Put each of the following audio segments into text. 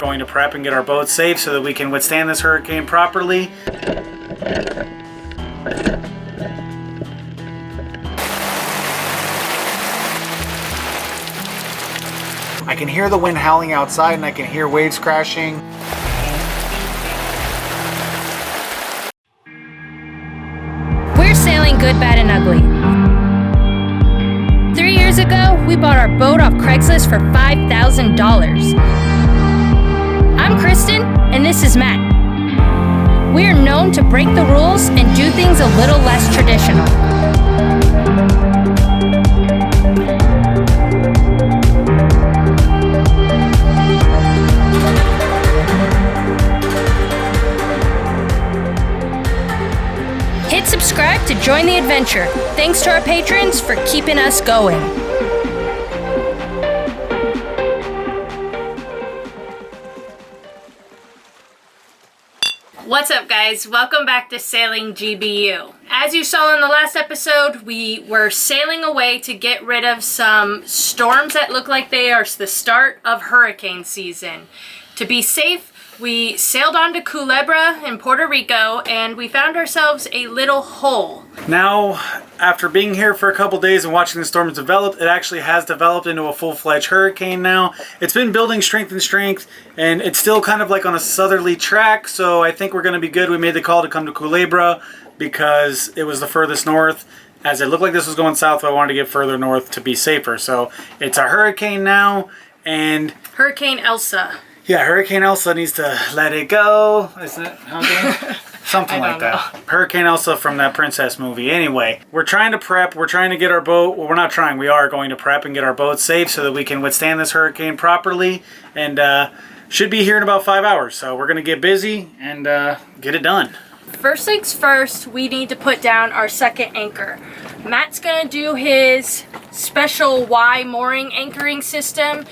Going to prep and get our boat safe so that we can withstand this hurricane properly. I can hear the wind howling outside and I can hear waves crashing. We're sailing good, bad, and ugly. 3 years ago, we bought our boat off Craigslist for $5,000. I'm Kristen, and this is Matt. We are known to break the rules and do things a little less traditional. Hit subscribe to join the adventure. Thanks to our patrons for keeping us going. What's up, guys? Welcome back to Sailing GBU. As you saw in the last episode, we were sailing away to get rid of some storms that look like they are the start of hurricane season. To be safe, we sailed on to Culebra in Puerto Rico and we found ourselves a little hole. Now, after being here for a couple days and watching the storms develop, it actually has developed into a full-fledged hurricane now. It's been building strength and strength, and it's still kind of like on a southerly track, so I think we're going to be good. We made the call to come to Culebra because it was the furthest north. As it looked like this was going south, but I wanted to get further north to be safer. So it's a hurricane now, and Hurricane Elsa. yeah, Hurricane Elsa needs to let it go. Isn't that how it goes? Something like that. Hurricane Elsa from that princess movie. Anyway, we're trying to prep. We're trying to get our boat. Well, we're not trying. We are going to prep and get our boat safe so that we can withstand this hurricane properly. And should be here in about 5 hours. So we're going to get busy and get it done. First things first, we need to put down our second anchor. Matt's going to do his special Y mooring anchoring system.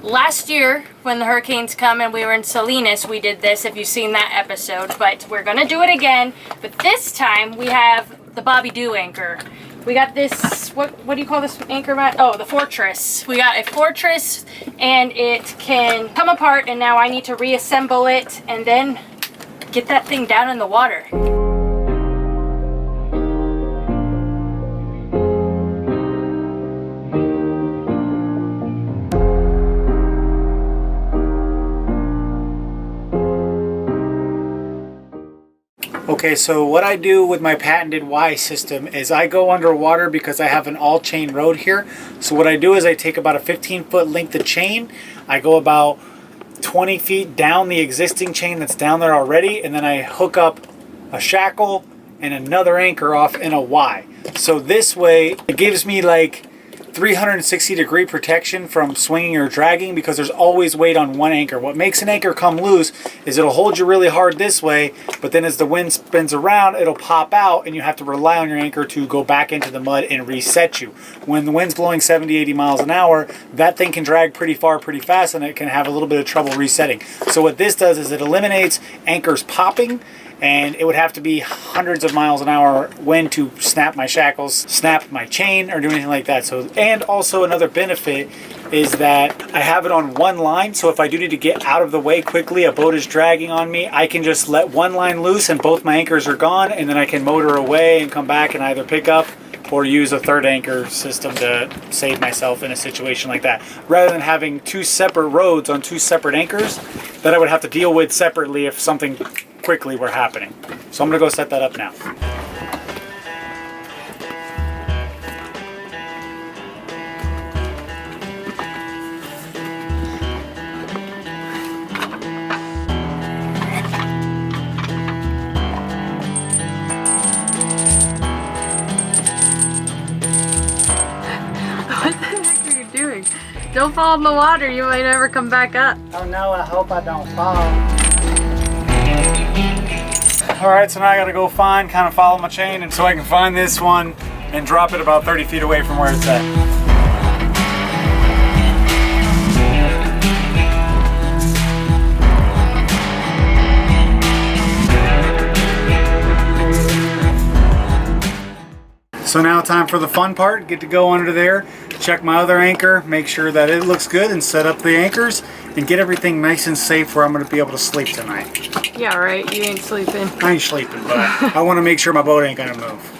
Last year, when the hurricanes come and we were in Salinas, we did this, if you've seen that episode, but we're gonna do it again. But this time, we have the Bobby Doo anchor. We got this, what do you call this anchor, Matt? Oh, the Fortress. We got a Fortress, and it can come apart, and now I need to reassemble it, and then get that thing down in the water. Okay, so what I do with my patented Y system is I go underwater because I have an all-chain rode here. So what I do is I take about a 15-foot length of chain. I go about 20 feet down the existing chain that's down there already, and then I hook up a shackle and another anchor off in a Y. So this way, it gives me like 360-degree protection from swinging or dragging because there's always weight on one anchor. What makes an anchor come loose is it'll hold you really hard this way, but then as the wind spins around, it'll pop out and you have to rely on your anchor to go back into the mud and reset you. When the wind's blowing 70, 80 miles an hour, that thing can drag pretty far, pretty fast, and it can have a little bit of trouble resetting. So what this does is it eliminates anchors popping, and it would have to be hundreds of miles an hour wind to snap my shackles, snap my chain, or do anything like that. So, and also another benefit is that I have it on one line, so if I do need to get out of the way quickly, a boat is dragging on me, I can just let one line loose and both my anchors are gone, and then I can motor away and come back and either pick up or use a third anchor system to save myself in a situation like that, rather than having two separate roads on two separate anchors that I would have to deal with separately if something quickly were happening. So I'm gonna go set that up now. What the heck are you doing? Don't fall in the water, you might never come back up. Oh no, I hope I don't fall. Alright, so now I gotta go kind of follow my chain, and so I can find this one and drop it about 30 feet away from where it's at. So now time for the fun part. Get to go under there, check my other anchor, make sure that it looks good, and set up the anchors and get everything nice and safe where I'm going to be able to sleep tonight. Yeah, right. You ain't sleeping. I ain't sleeping, but I want to make sure my boat ain't going to move.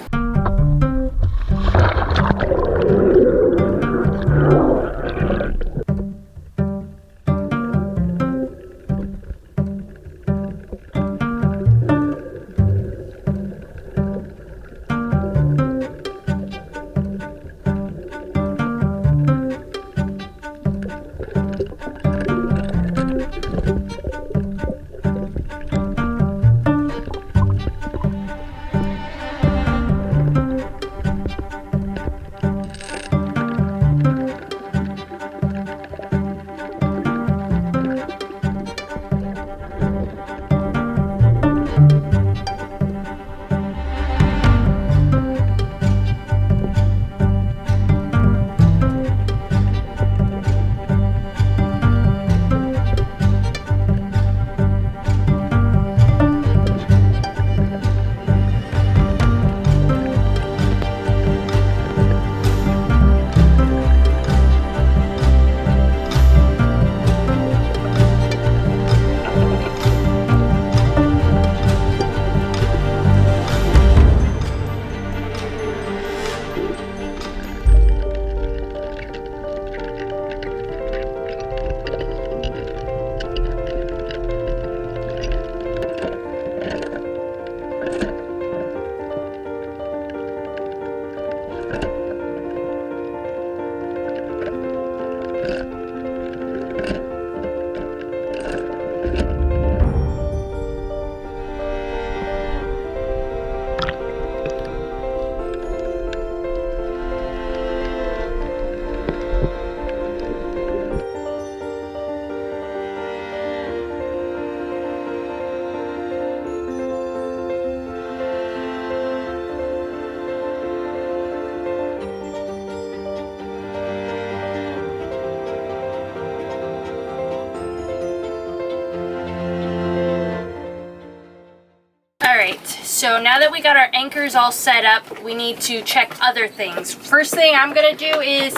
So now that we got our anchors all set up, we need to check other things. First thing I'm gonna do is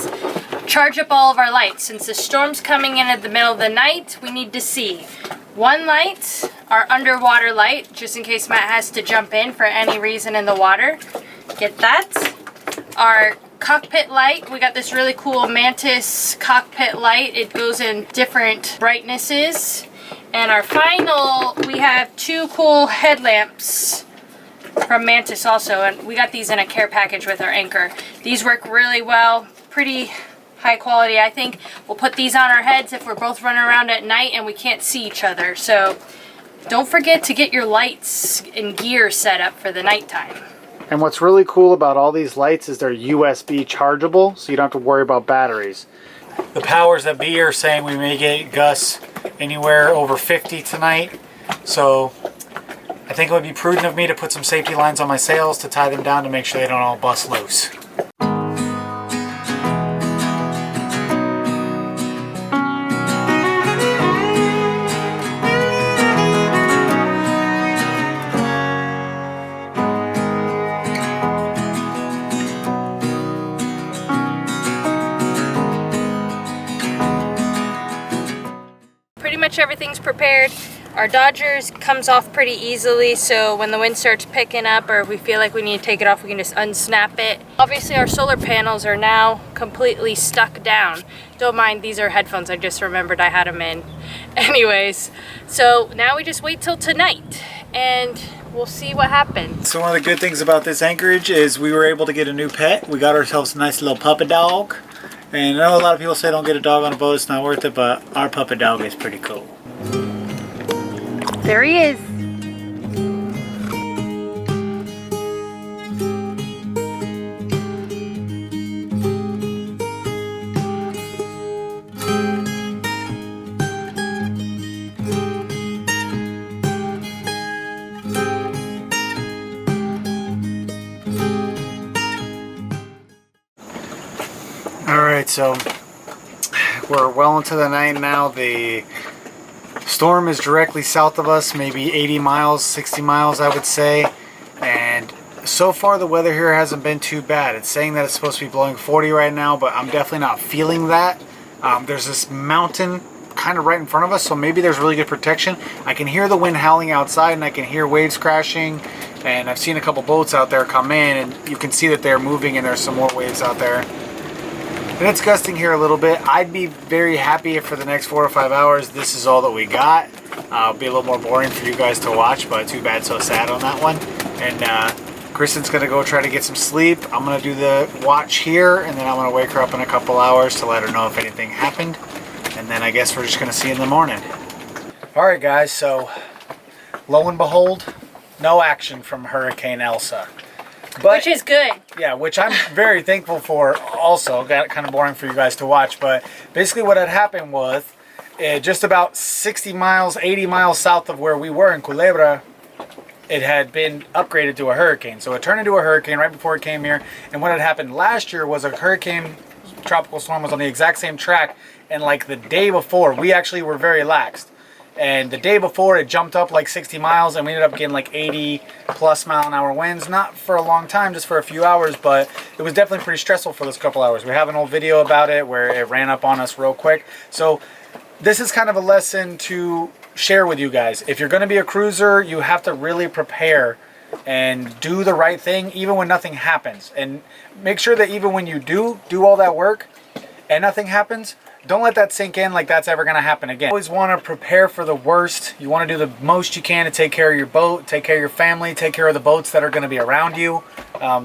charge up all of our lights. Since the storm's coming in at the middle of the night, we need to see. One light, our underwater light, just in case Matt has to jump in for any reason in the water. Get that. Our cockpit light, we got this really cool Mantis cockpit light. It goes in different brightnesses. And our final, we have two cool headlamps from Mantis also, and we got these in a care package with our anchor. These work really well, pretty high quality, I think. We'll put these on our heads if we're both running around at night and we can't see each other. So don't forget to get your lights and gear set up for the nighttime. And what's really cool about all these lights is they're USB chargeable, so you don't have to worry about batteries. The powers that be are saying we may get gusts anywhere over 50 tonight, so I think it would be prudent of me to put some safety lines on my sails to tie them down to make sure they don't all bust loose. Pretty much everything's prepared. Our Dodgers comes off pretty easily, so when the wind starts picking up or if we feel like we need to take it off, we can just unsnap it. Obviously our solar panels are now completely stuck down. Don't mind, these are headphones, I just remembered I had them in. Anyways, so now we just wait till tonight and we'll see what happens. So one of the good things about this anchorage is we were able to get a new pet. We got ourselves a nice little puppy dog. And I know a lot of people say don't get a dog on a boat, it's not worth it, but our puppy dog is pretty cool. There he is. Alright, so we're well into the night now. The storm is directly south of us, maybe 80 miles, 60 miles I would say, and So far the weather here hasn't been too bad. It's saying that it's supposed to be blowing 40 right now, but I'm definitely not feeling that. There's this mountain kind of right in front of us, so maybe there's really good protection. I can hear the wind howling outside, and I can hear waves crashing, and I've seen a couple boats out there come in, and you can see that they're moving and there's some more waves out there. And it's gusting here a little bit. I'd be very happy if for the next 4 or 5 hours this is all that we got. It'll be a little more boring for you guys to watch, but too bad, so sad on that one. And Kristen's gonna go try to get some sleep. I'm gonna do the watch here, and then I'm gonna wake her up in a couple hours to let her know if anything happened. And then I guess we're just gonna see in the morning. All right, guys, so lo and behold, no action from Hurricane Elsa. But, which is good. Yeah, which I'm very thankful for also. Got kind of boring for you guys to watch, but basically what had happened was just about 60 miles, 80 miles south of where we were in Culebra, it had been upgraded to a hurricane. So it turned into a hurricane right before it came here. And what had happened last year was a hurricane tropical storm was on the exact same track, and like the day before, we actually were very laxed. And the day before, it jumped up like 60 miles, and we ended up getting like 80 plus mile an hour winds. Not for a long time, just for a few hours, but it was definitely pretty stressful for those couple hours. We have an old video about it where it ran up on us real quick. So this is kind of a lesson to share with you guys. If you're going to be a cruiser, you have to really prepare and do the right thing even when nothing happens. And make sure that even when you do all that work and nothing happens, don't let that sink in like that's ever going to happen again. You always want to prepare for the worst. You want to do the most you can to take care of your boat, take care of your family, take care of the boats that are going to be around you.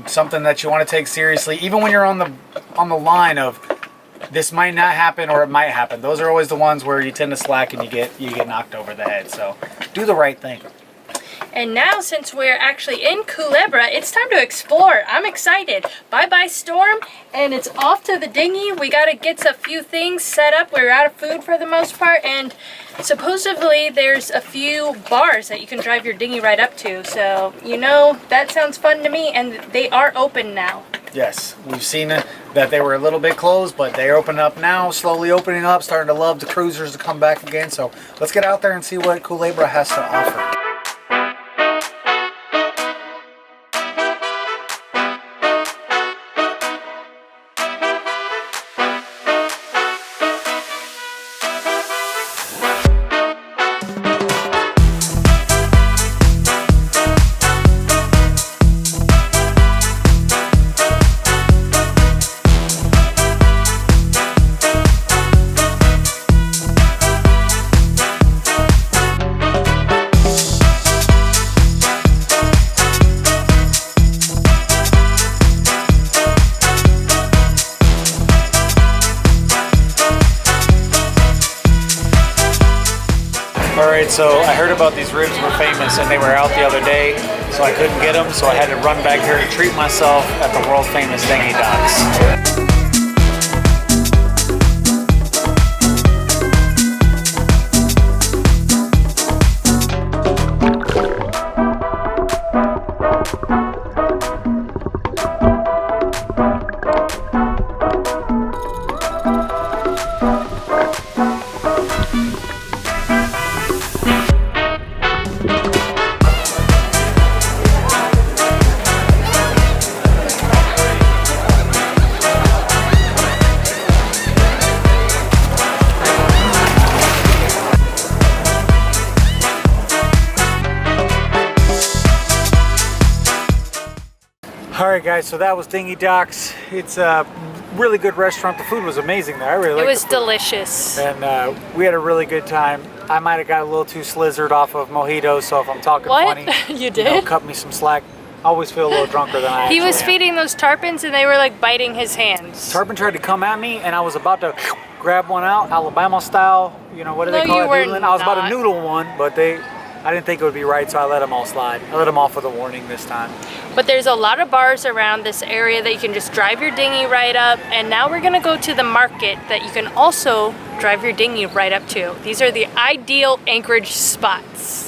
Something that you want to take seriously, even when you're on the line of this might not happen or it might happen. Those are always the ones where you tend to slack and you get knocked over the head. So do the right thing. And now, since we're actually in Culebra, it's time to explore. I'm excited. Bye-bye storm, and it's off to the dinghy. We got to get a few things set up. We're out of food for the most part, and supposedly there's a few bars that you can drive your dinghy right up to. So, you know, that sounds fun to me, and they are open now. Yes, we've seen that they were a little bit closed, but they're opening up now, slowly opening up, starting to love the cruisers to come back again. So let's get out there and see what Culebra has to offer. Alright, so I heard about these ribs were famous and they were out the other day, so I couldn't get them, so I had to run back here to treat myself at the world famous dinghy docks. Alright guys, so that was Dinghy Docks. It's a really good restaurant. The food was amazing there. I really liked it. It was delicious. And we had a really good time. I might have got a little too slizzard off of mojitos, so if I'm talking funny, you did? You know, cut me some slack. I always feel a little drunker than I He was feeding those tarpons and they were like biting his hands. Tarpon tried to come at me and I was about to grab one out, Alabama style. You know, what do they call it? Noodling? I was about to noodle one, but I didn't think it would be right, so I let them all slide. I let them off with a warning this time. But there's a lot of bars around this area that you can just drive your dinghy right up. And now we're gonna go to the market that you can also drive your dinghy right up to. These are the ideal anchorage spots.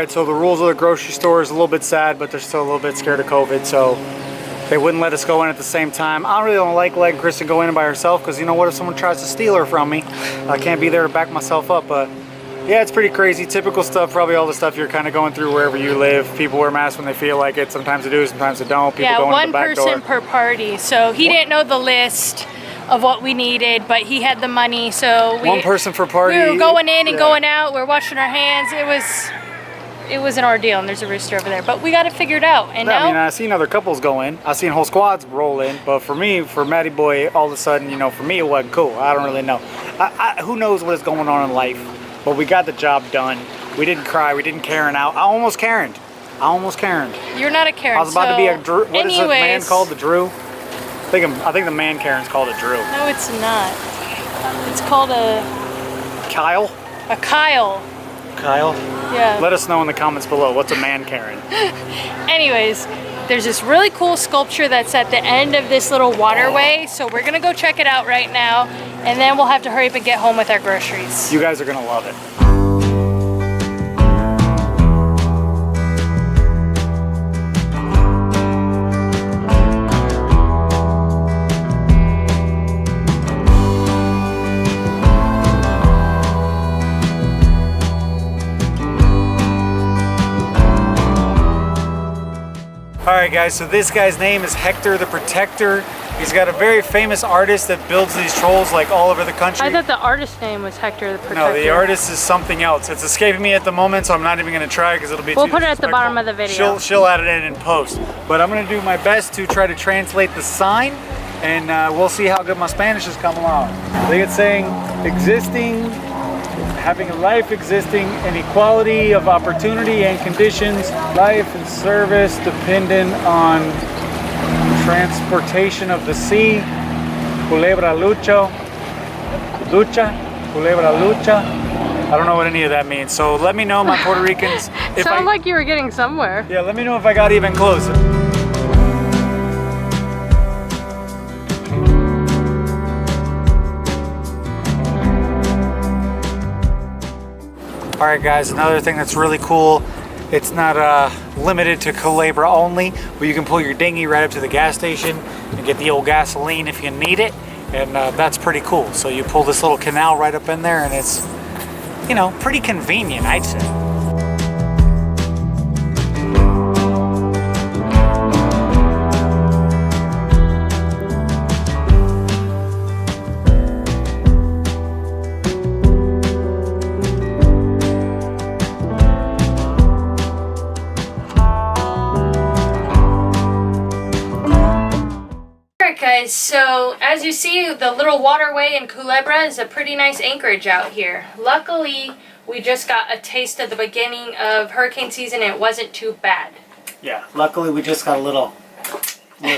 right, so the rules of the grocery store is a little bit sad, but they're still a little bit scared of COVID, so they wouldn't let us go in at the same time. I really don't like letting Kristen go in by herself, because you know what if someone tries to steal her from me? I can't be there to back myself up, but yeah, it's pretty crazy. Typical stuff, probably all the stuff you're kind of going through wherever you live. People wear masks when they feel like it. Sometimes they do, sometimes they don't. People yeah, go one in the back person door. per party. So he didn't know the list of what we needed, but he had the money, so one person per party. We were going in and going out. We're washing our hands. It was an ordeal, and there's a rooster over there, but we got it figured out. And yeah, now, I mean, I've seen other couples go in. I've seen whole squads roll in, but for me, for Matty Boy, all of a sudden, you know, for me, it wasn't cool. I don't really know. Who knows what is going on in life? But we got the job done. We didn't cry. We didn't Karen out. I almost Karened. you're not a Karen. I was about to be a Drew. What is the man anyways, called? The Drew? I think the man Karen's called a Drew. No, it's not. It's called a Kyle? a Kyle. Kyle? Yeah. Let us know in the comments below. What's a man Karen? Anyways, there's this really cool sculpture that's at the end of this little waterway, so we're gonna go check it out right now, and then we'll have to hurry up and get home with our groceries. You guys are gonna love it. Alright guys, so this guy's name is Hector the Protector. He's got a very famous artist that builds these trolls like all over the country. I thought the artist's name was Hector the Protector. No, the artist is something else. It's escaping me at the moment, so I'm not even going to try because it'll be We'll too put it at the disrespectful. bottom of the video. She'll add it in post. But I'm going to do my best to try to translate the sign, and we'll see how good my Spanish has come along. I think it's saying existing, having a life existing in equality of opportunity and conditions, life and service dependent on transportation of the sea, Culebra Culebra lucha. I don't know what any of that means, so let me know, my Puerto Ricans. Sounded like you were getting somewhere. Yeah, let me know if I got even closer. Alright guys, another thing that's really cool, it's not limited to Culebra only, but you can pull your dinghy right up to the gas station and get the old gasoline if you need it, and that's pretty cool. So you pull this little canal right up in there, and it's, you know, pretty convenient, I'd say. Guys, so as you see, the little waterway in Culebra is a pretty nice anchorage out here. Luckily, we just got a taste of the beginning of hurricane season and it wasn't too bad. Yeah, luckily we just got a little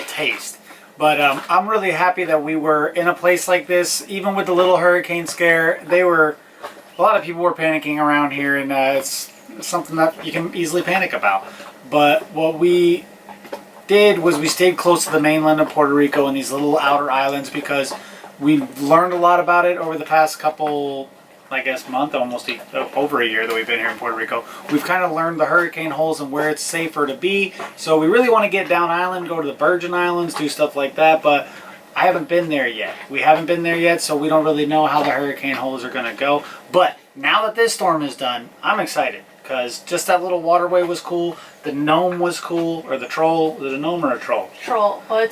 taste. But I'm really happy that we were in a place like this. Even with the little hurricane scare, a lot of people were panicking around here, and it's something that you can easily panic about. But what we did was we stayed close to the mainland of Puerto Rico and these little outer islands, because we learned a lot about it over the past couple, I guess, month, almost over a year that we've been here in Puerto Rico. We've kind of learned the hurricane holes and where it's safer to be. So we really want to get down island, go to the Virgin Islands, do stuff like that, but I haven't been there yet. We haven't been there yet, so we don't really know how the hurricane holes are going to go. But now that this storm is done, I'm excited, because just that little waterway was cool. The gnome was cool, or the troll. Is it a gnome or a troll? Troll. Well,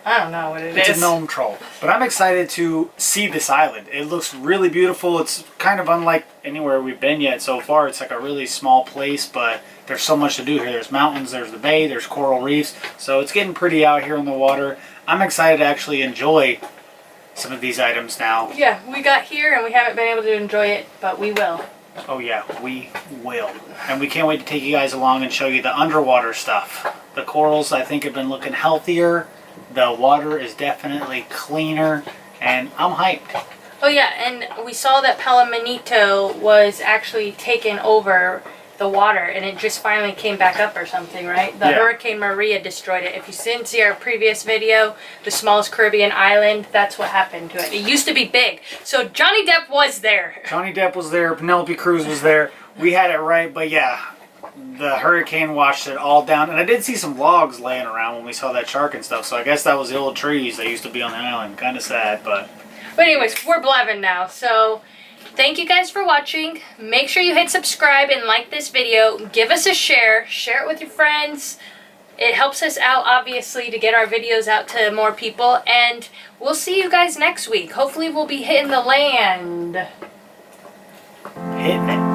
I don't know what it is. It's a gnome troll. But I'm excited to see this island. It looks really beautiful. It's kind of unlike anywhere we've been yet so far. It's like a really small place, but there's so much to do here. There's mountains, there's the bay, there's coral reefs. So it's getting pretty out here in the water. I'm excited to actually enjoy some of these items now. Yeah, we got here and we haven't been able to enjoy it, but we will. Oh yeah, we will. And we can't wait to take you guys along and show you the underwater stuff. The corals, I think, have been looking healthier. The water is definitely cleaner, and I'm hyped. Oh yeah, and we saw that Palomino was actually taken over the water, and it just finally came back up or something, right? The Hurricane Maria destroyed it. If you didn't see our previous video, the smallest Caribbean island, that's what happened to it. It used to be big. So Johnny Depp was there. Johnny Depp was there. Penelope Cruz was there. We had it right, but yeah, the hurricane washed it all down. And I did see some logs laying around when we saw that shark and stuff. So I guess that was the old trees that used to be on the island. Kind of sad, but... But anyways, we're blabbing now. So thank you guys for watching. Make sure you hit subscribe and like this video. Give us a share. Share it with your friends. It helps us out, obviously, to get our videos out to more people. And we'll see you guys next week. Hopefully we'll be hitting the land. Hitting it.